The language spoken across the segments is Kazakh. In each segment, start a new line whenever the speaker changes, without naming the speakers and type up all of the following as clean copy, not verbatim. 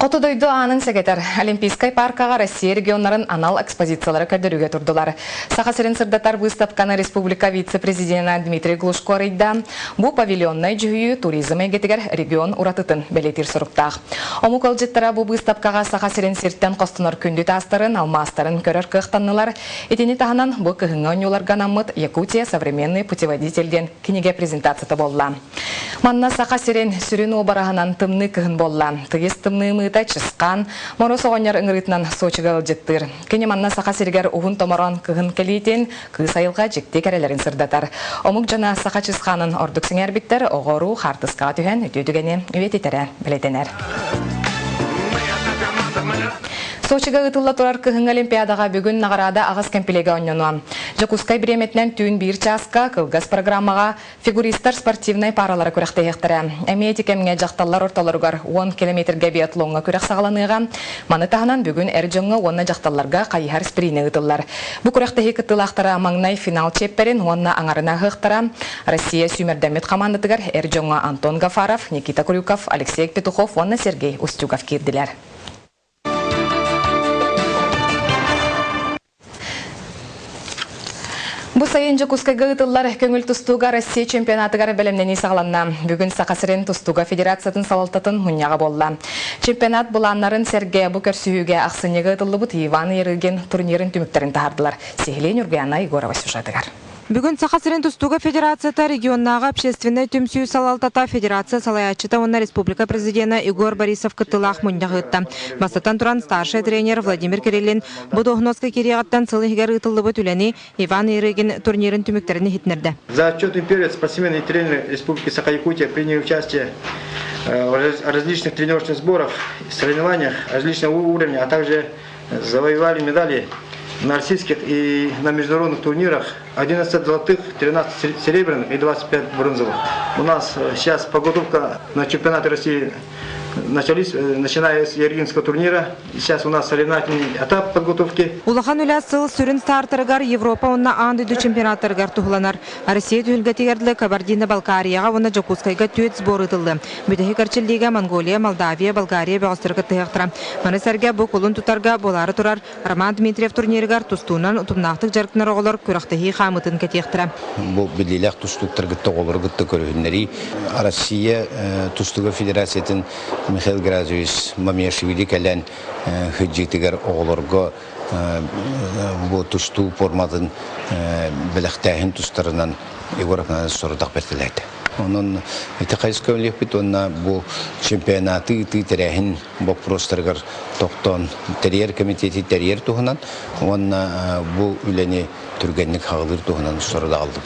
Котудойду анын секретар Олимпийской паркага Россия регионнарын анал экспозициялары көрдөрүгө турдулар. Сахасырын сырдатар выставканы республика вице-президенті Дмитрий Глушко рейда. Бу павильонной жүйі туризм егетігер регион уратытын белетир суруктақ. Омук олжеттара бу выставкага Сахасырын сирттен костунор күнді тастарын, алмастарын көрөр кыхтаннылар. Этини таханан бу кыхыңы оңюларга намыт Якутия современный путеводительден кинеге презентацията болла. Манна Сахасырын сүрін обараханан тымны кыхын болла. Тыгыз тымны мыта чысқан, мороз оғанер ыңырытынан Сочига ылжыттыр. Кене манна Сахасыргар уғын томорон кыхын келейтен кыз айылға жекте кәрелерін сырдатар. Омук жана Саха чысқанын ордық сіңер биттер оғыру хартысқа түйен өтедігені өететері білетенер. Сочига ытылла турар кыхың олимпиадаға бүгін нағарада ағыз кемпелеге оньону. Жакускай биреметнен түйін бір часка кылгас программаға фигуристар спортивный паралары көріқті ектірі. Әмейті кемге жақталар орталарғар 10 километрге биатлонға көріқ сағаланыға. Маны тағынан бүгін әржоңы онна жақталарға қайығар спирины ытыллар. Бұ көріқті хекітілақтара маңнай финал чепперін онна аңарына ғықтара. Россия сүймердәмет командатығар әржоңы Антон Гафаров, Никита Крюков, Алексей Петухов, онна Сергей Устюгов кирділер. Бу сайын Жакускайга ытыллар көңіл тустуга Россия чемпионатыгар бәлемнени сағаланна. Бүгін Сахасырын тустуга федерациятын салалтатын мұньяға болла. Чемпионат бұланнарын Сергей бу көрсүйіге ақсынеге ытылы бұт Иван Еріген турнирын түміктерін тағардылар. Сехилен Юргияна Егорова сюжетыгар.
Бүгін Сахасырын тустуга федерацията регионнағы общественный түмсүй салалтата федерация салаячыта онна республика президенті Игорь Борисов кыттылақ мұньяғы ытта. Бастатан туран старший тренер Владимир Кириллин Будогноска кирияғаттан сылығығар ытылыбы түләні Иван Еріген турнирын түміктеріні хитнерді.
За отчетный период спортсмены и тренеры Республики Саха-Якутия приняли участие в различных тренировочных сборах, соревнованиях различного уровня, а также завоевали медали на российских и на международных турнирах 11 золотых, 13 серебряных и 25 бронзовых. У нас сейчас подготовка на чемпионаты России начались, начиная с Ергинского турнира. Сейчас у нас соревновательный этап подготовки.
Улахан улясыл сүрін стартырыгар Европа онна андыйду чемпионаттарыгар тухланар. Россия түлгетигерлі Кабардино-Балкарияға онна Жакускайга түйет сбор ытылды. Бүтәхи карчылдига Монголия, Молдавия, Болгария бәғыстырғы тыяқтыра. Манысарга бұ қолын тұтарға болары тұрар Роман Дмитриев турнирыгар тустуынан ұтымнақтық жарқынар оғылар көріқтіхи қамытын кетияқтыра.
Бұл білелек тустуқтар гітті оғылар гітті көрігінлері. Россия тустуға федерациятын Михаил Гразович Мамешвили кәлән хүджетігер оғыларға бұл тұсту форматын біліқтәйін тұстарынан Егоровна сұрыдақ бәтіләді. Onun itiqayız kövlük bit onna bu çempionatı ititirəhin bu prostlargar toqton teriyer komiteti teriyer tuğunan onna bu üleni türgenlik hağılır tuğunan soruda aldık.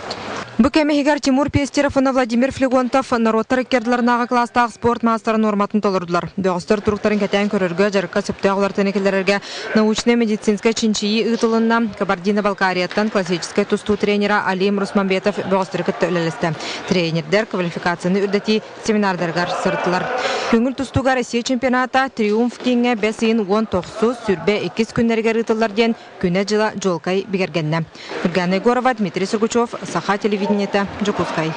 Бу кемехигар Тимур Пестеров и Владимир Флегонтов народтар кердларнага класстагы спорт мастарын норматын толурдулар. Бөгөстөр туруктарын кетен көрөргө жарыкка сөптөгөлөр тенекелерге научный медицинская чинчии ытылынна Кабардино-Балкарияттан классический тусту тренера Алим Русманбетов бөгөстөр көттөлөлөстө. Тренердер квалификацияны үрдети семинардаргар сыртылар. Көңүл тустуга Россия чемпионата триумф кеңе 5-19 сүрбе 2 күннерге ытылар ден күнө жыла жолкай бигергенне. Юргияна Егорова, Дмитрий Сургучев, Саха телевидение. Жакускай.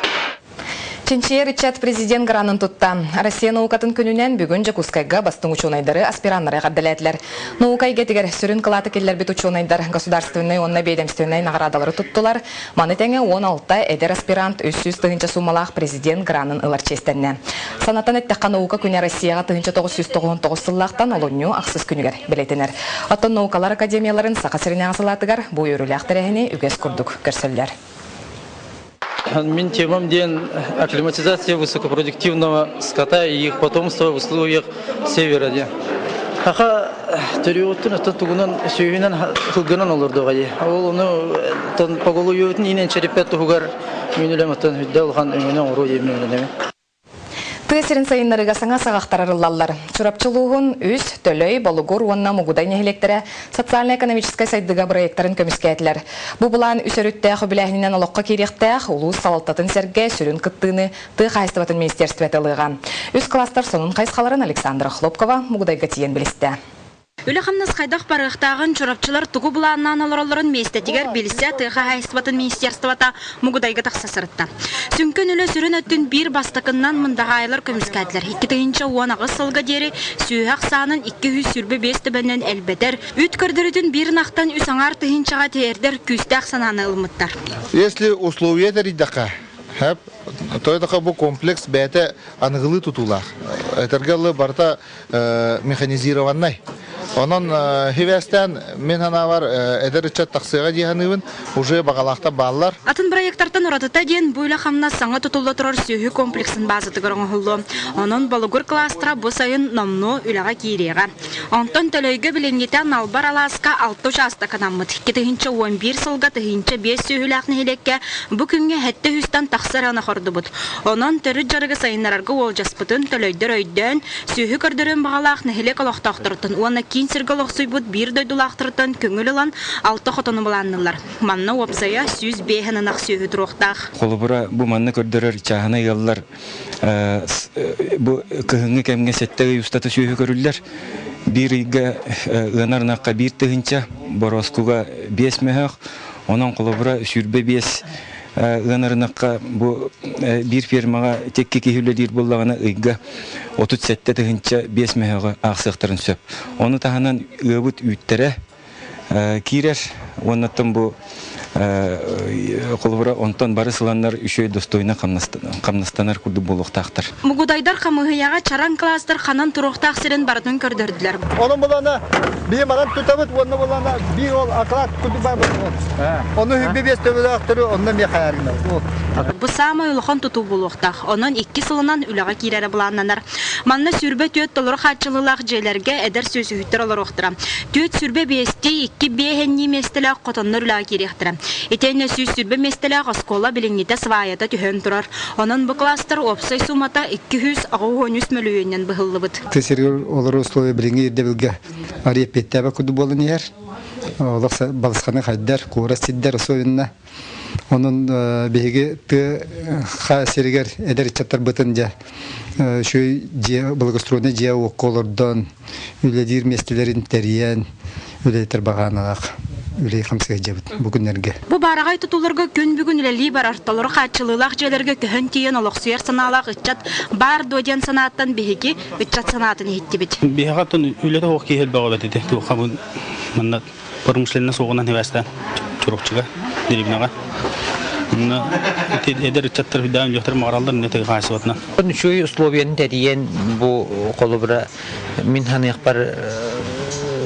Чинчия Ричат президент гранын тутта. Россия наукатын күнінен бүгін Жакускайга бастың учунайдары аспираннары ғаддаләтлер. Наукайга тегер сүрін қылаты келлер бит учунайдар государственный онна бейдемственный нағырадалары туттулар. Маны тәңе 16 эдер аспирант 300 тығынча сумалақ президент гранын ылар честенне. Санатан әттіққа наука күні Россияға тығынча 999 сыллақтан олоню ақсыз күнігер білетінер. Оттон наукалар академияларын Сахасырыне асылатыгар бұ өрілі ақтырәхіне үгес күрдік көрсөллер.
Min темам ден акклиматизация высокопродуктивного скота и их потомства в условиях севера. Аха территория на тугунан сюинан хуганан олордогай. Ол ну тон поголуютын инен черепет хугар минулематан хиддалхан инен ороя минулеме.
Тысырын сайынларыға саңа сағақтарарылалар. Чурапчылуғын үз, төлөй, балугур, онна мұғудай нехелектері социально-экономическай сайдыға проекттарын көміскәйтілер. Бұл бұлан үсөрүттәқ өбіләхінен олыққа керектәқ, ұлыс салалтатын сәрге сүрін қыттыны тық айстыватын министерстве тылыға. Үз кластар сонын қайсқаларын Александра Хлопкова мұғудайға тиен білісті.
Үлі қамнас қайдақ барықтағын чорапчылар тұғы бұланынан оларыларын местетігер белісі тыға хайыстыбатын министерствата мұғыдайға тақсасырытта. Сүнкен үлі сүрін өттін бір бастықыннан мұндаға айлар көміскәділер. 2-тігінші оңағы сылға дері сүйіғақ сағының 200 сүрбі 5 түбінен әлбетер. Үт көрдіретін бір нақтан үсаңар тығыншаға тәрдер күстәқ сананы ылмыттар.
Если условия дәриддақа, тойдақа бұл комплекс бәті анығылы тұтулақ. Әтергелі барта механизированнай. Onun hevesten men hana var ederçet taksıga diyanıbın уже бағалақта баллар.
Атын проекттардан уратыта ден буйла хамна саңа тутулы турар сүйі комплексін базыты көріңі. Onun балыгур кластыра бұл сайын номну үліға кейреға. Онтон төлөйгі біленгетен албар аласқа 6 жаста канамыд. 2-11 сылға 5 сүйіләқні хелекке бұл күнге хәтті хүстан тақсыр ана қорды бұд. Onun түрі жарығы сайынларғы ол жаспытын төлөйдір өйден сүйі көрдірін бағалақны хелек олықтақтырытын. Оны сіргіл оқсуйбұд бір дөйдулақтырытын көңіл ұлан 6 қотыны бұланнылар. Манна опсая сүз бейхінін ақсүйі тұрақтақ.
Қолыбыра бұл манна көрдірір чағына еллар бұл күхіңі кәмге сәттігі ұстаты сүйі көрілдер. Bir iga ınarnaqqa bir tığınca boroskuga 5 mehaq, onun qolubura sürbe 5 ınarnaqqa bu bir firmaga tekki kihülle dir bollağına iga 37 tığınca 5 mehaqa ağsıqtırın söp. Onu tahanan ıbıt üttere kirer, ondan bu Қолыбыра онтон бары сыланнар үшөй достойна қамнастанар күрді болуқтақтыр.
Мұғыдайдар қамығыяға чаран кластыр қанан тұруқтақ сірін бардын көрдірділер.
Onun bulana bir maran tutamıt, onun bulana bir ol aklat күрді бар болуғыз. Onu hübbi bestövüde aktırı, ondan bir hayalime.
Бұл самай ұлықын тұту болуқтақ. Onun 2 сылынан үліға кейлері бұланнанар. Манна сүрбе төт толыры қатшылылақ желерге әдір сөзі хүттір олар оқтыра. Төт сүрбе бесте 2 бейхенні местілі қотонлар үліға керектірі. Етені сөз сүрбе местілі ғаскола біліңгеті свайата түхен тұрар. Onun bu klastır опсай сумата 213 миллионнен бұғылы бұд.
Тесергер олар условия біліңге ерде білге арияпеттәбі күді болын ер. Олықса балысқаны қайдар, қуыра сиддар условияна. Onun bege te xasirger ederçatlar bıtınca şu благоустроенный же околордан үледир местелерин териян үлетер баганалак үлей хамсыга жабыт бүгүнерге.
Бу барагай тутуларга күн бүгүн үлели бар арталары хатчылылак жерлерге көхөн тиен олоксуяр саналак ычат бар доден санаттан беги ычат санатын хиттибит.
Бехатын үлете окей хел багабат эти ту хабын манна промышленность соғынан хевастан чурукчуга дерибнага. Эдер чаттар видаан жохтар магаралдар нете гасыбатна.
Şu условияны тәдиен бу колубра мин ханык бар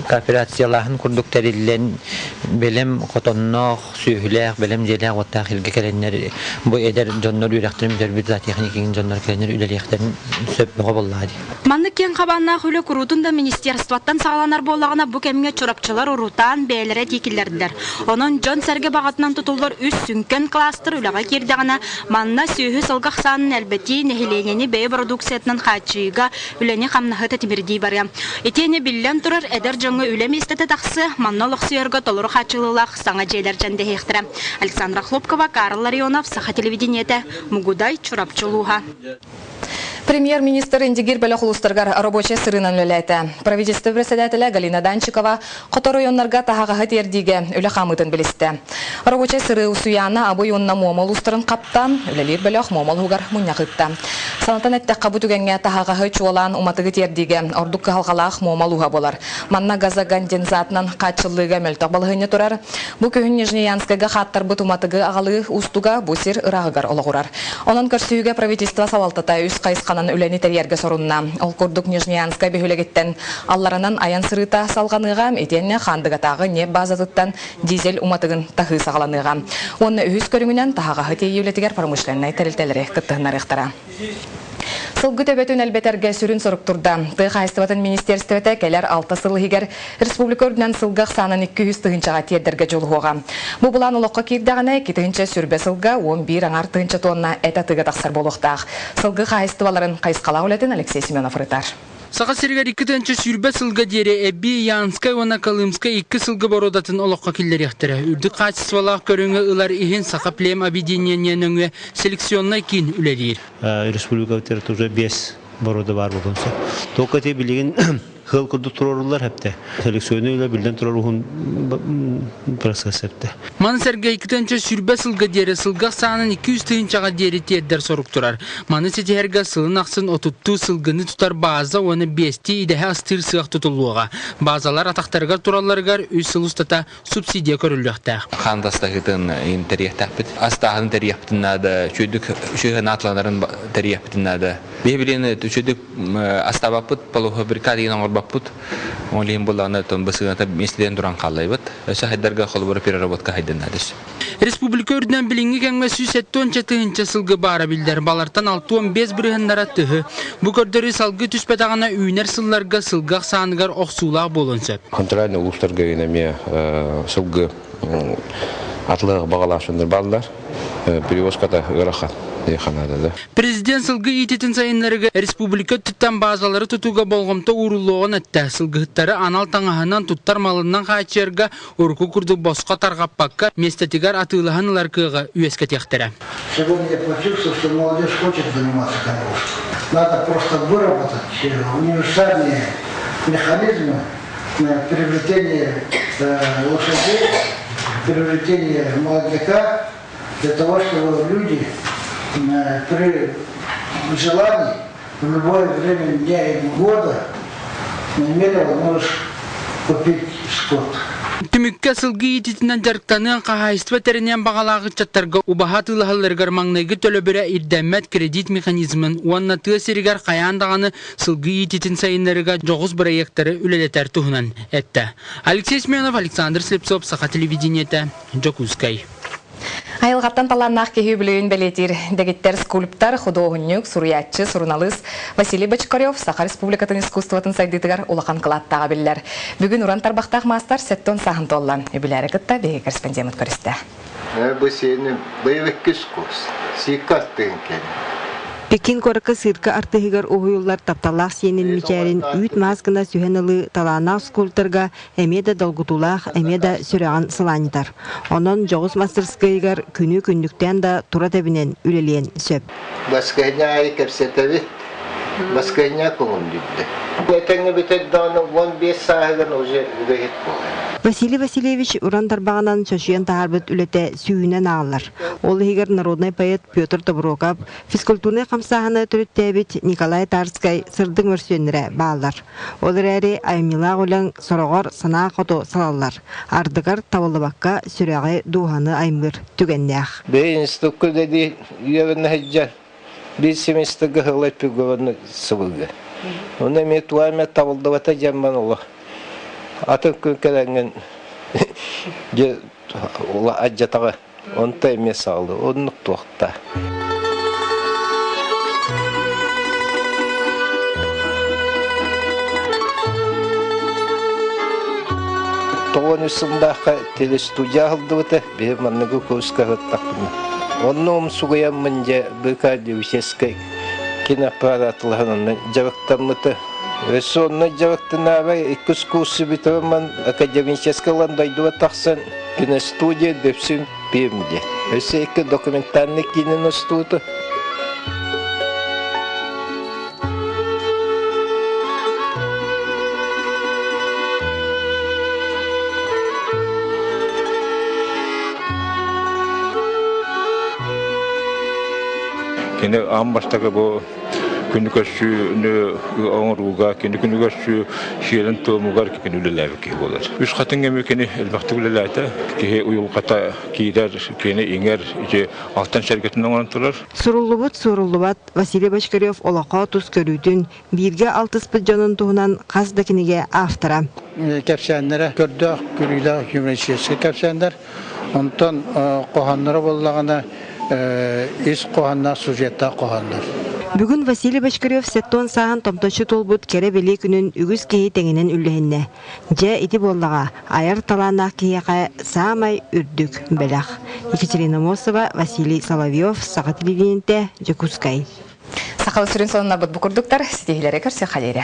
кооперацияларын курдук терилен белем котоннох сүйүләк белем желәк ватта хилге келеннер бу эдер жоннор үрәктәрем дәрбит техниканың жоннор келеннер үләлектәрен сөп боллады.
Манны кен кабанна хөлө курутунда министерствоттан сагаланар боллагына бу кемге чорапчылар урутан бәйләре текилләрдер. Onun жон сәрге багатынан тутулар үс сүнкен кластер үләгә кирдәгенә манна сүйү сылгак санын әлбәти нехиленени бей продукциятынан хачыга үләне камнахыта тибирди баря. Этене биллән турар эдер жаңы үләм истәте тақсы маннолық сүйерге толыры хачылылақ саңа жейлер жәнде хектірі. Александра Хлопкова, Карл Ларионов, Саха телевидениеті, Мугудай, Чурапчылуға.
Премьер-министр Индигир Белохулустаргар рабочий сырынан үләйті. Правительство председателя Галина Данчикова Қотор ойонларға тағағы тердиге үлі қамытын білісті. Рабочий сыры усуяна абой онна момол устырын қаптан, үлелер Белох момол хугар мұняқытта. Санатан әтті қабы түгенге тағағы чуалан уматығы тердиге ордық қалғалақ момол уға болар. Манна газа конденсатынан қатшылыға мөлтақ балығыны тұрар. Бұл күйін Нижнеянскайға қаттар бұт уматығы ағалы устуға бұсыр ұрағығар олығырар. Онын көрсүйіге правительство савалтата үз қайысқанын үләні тәрерге сорунна. Ол күрдік Нижнеянскай бөхілегеттен алларынан аян сырыта салғаныға, етенне қандығатағы не базатыттан дизель уматығын тағы сағаланыға. Оны үз көріңінен тағаға хытей еулетігер промышленнай тәрілтелері күттіғынар иқтара. Сылғы төбетін әлбетерге сүрін сұрық тұрда. Тыға айстыватын министерстветі кәлер 6 сылығығар республика өрдінен сылғақ санын 200 тығынчаға тедерге жолуға. Бұл бұлан ұлыққа кердіғаны 2 тығынча сүрбе сылға 11 аңар тығынча тонна әті тыға тақсар болуқтақ. Сылғы айстываларын қайысқала өлетін Алексей Семенов рытар.
Саға сергер 2-тінші сүрбе сылға дере әбі Янскай вана Колымскай 2 сылғы бородатын олыққа келдер ектірі. Үрді қачысвалақ көріңі ұлар ехен сақа плем объединениеніңі селекционнай кейін үлерер.
Республика өтері уже 5 борода бар болғанса. Тоқаты білеген
хыл курду турарлар хепте. Селекционерлер билден турарухун процесс хепте.
Маны Сергей кытынча сүрбе сылга дери сылга саанын 200 тыынчага дери тиеддер сорук турар. Маны сетиherге сылын аксын отутту сылгыны тутар база оны бести идеhe астыр сыак тутулуга. Базалар атактарга туралларгар үс сыл устата субсидия көрүлөктө.
Хандастагытын интерьехтаппыт. Астагын терьехтинада чөйдүк шөйгөн атланарын терьехтинада. Бебилени чөйдүк астабаппыт полуха брикадинан орбаппыт. Олим буланы тон бысыгата местен туран каллайбыт. Өсө хайдарга холбор переработка хайдынадыс.
Республика өрдүнөн билинги кеңмеси 74 сылгы бара билдер. Балартан 6-15 бирыгындара тыгы. Бу көрдөрү салгы түспетагана үйнер сылларга сылгак сааныгар оксуулак болонсөп.
Контрольный улустарга инеме сылгы атлыгы багалашындар балдар. Перевозкада ырахат.
Президент сылгы ититин сайынларыга республика туттан базалары тутуга болгомто урулугун этте. Сылгыттары анал таңахынан туттар малынан качерга урку курду босқа таргаппакка местетигар атылаханылар кыга үеске тектері.
Сегодня я почувствовал, что молодежь хочет заниматься конюшкой. Надо просто выработать универсальные механизмы приобретения лошадей, приобретения молодняка, для того, чтобы люди при желании в любое время дня и года имели возможность купить скот.
Түмүккө сылгы ититинен жарктанын кахайства теринен багалагы чаттарга убахатылахаларгар маңнайгы төлөбөрө ирдеммет кредит механизмын уанна тыасыригар каяндаганы сылгы ититин сайынларыга жогуз проекттары үлелетер тухунан этте. Алексей Сменов, Александр Слепцов, Саха телевидениете, Жокускай.
Айылғаттан таланнақ кеге білейін бәлетер. Дегеттер скульптар, художник, суруятчы, суруналыс Василий Бочкарев Саха Республикатын искусствотын сайдытыгар улақан қылаттаға білілер. Бүгін уран тарбақтақ мастар сеттон сағын толлан. Өбілері күтті бейі корреспондент көрісті.
Бұл сені бейвек күскус, сикаттың кені.
Пекин коракка сырка артыгар оюллар тапталах сенен мичәрин үт маскына сүһенелы таланақ скульпторга эмеда долгутулах эмеда сүрәган сыланитар. Онон жогус мастерскайгар күнү күндүктен да тура тебинен үлелен сөп.
Баскайня ай кепсетевит, баскайня көңүлдүдү. Этеңе битет даны 15 сағыгын уже үгейет болған.
Василий Васильевич уран тарбағынан шошуян тағарбыт үлете сүйінен ағылар. Ол егер народный поэт Петр Доброкап, физкультурный қамсағаны түріттәбіт Николай Тарскай сырдың өрсөнірі бағылар. Ол әрі аймила ғолан сұрағар сана қото салалар. Ардығар тавылыбаққа сүрәғай дұғаны аймыр түгеннәқ.
Бей институтку деді үйевіні хеджан. Bir semestr hırlayıp bir güvenli sıvıgı. Onu emetuayma tavaldavata jamban Allah. Atın könkelengen ola ajjatağı onta emes aldı. Onluk tuaqta. Toğun üstündağı telestudiya aldı vata. Bir manlığı koğuska hıttaqını. Onun sugayan mınca bıka devşeskay kinaparatlığının cevaktanlıtı. Ve sonra cevaktanı ve ikus kursu bitirmen akademiyeskelan daydıva taksan kine studiya depsin pimdi. Ve iki dokumentarlık kine studiya.
Kendi ambaştaki bu günlük aşçı ağırlığa, günlük aşçı şiirin toğumugar kendi ülkeler ki olur. Üç katın gemekini elbette ülkelerde ki uyul kata kider, kendi inger, ki alttan şirketinden olantılar.
Surullubat Vasiliy Bashkaryev olaqa tuz körüdün birge altıspı canın tuğunan qazdakiniga aftara.
Kapsanlara gördük, görüydük, Cumhuriyetçisi kapsanlar. Ondan qohanlara bollağına is qohanlar, sujetta qohanlar.
Бүгін Василий Башкарев сеттон сахан томтошы толбут кере беле күнін үгіз кейі теңінен үлләхінне. Жа ити боллаға аяр таланақ кейіға саамай үрдік бәләқ. Екатерина Мосова, Василий Соловьев, Саха телевидениете, Жокускай.
Сақалы сүрін сонына бұд бұқырдықтар, сетегілері көрсе қалері.